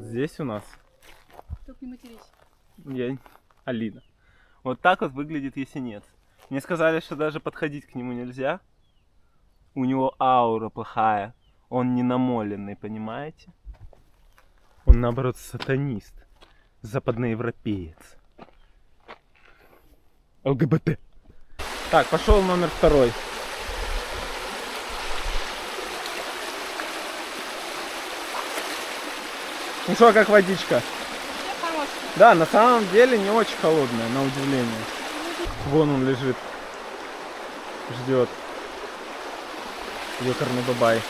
вот здесь у нас. Только не матерись. Алина. Вот так вот выглядит ясенец. Мне сказали, что даже подходить к нему нельзя. У него аура плохая. Он не намоленный, понимаете? Он, наоборот, сатанист. Западноевропеец. ЛГБТ. Так, пошел номер 2. Ну что, как водичка? Да, на самом деле не очень холодная, на удивление. Вон он лежит. Ждет. Ёкарный бабай.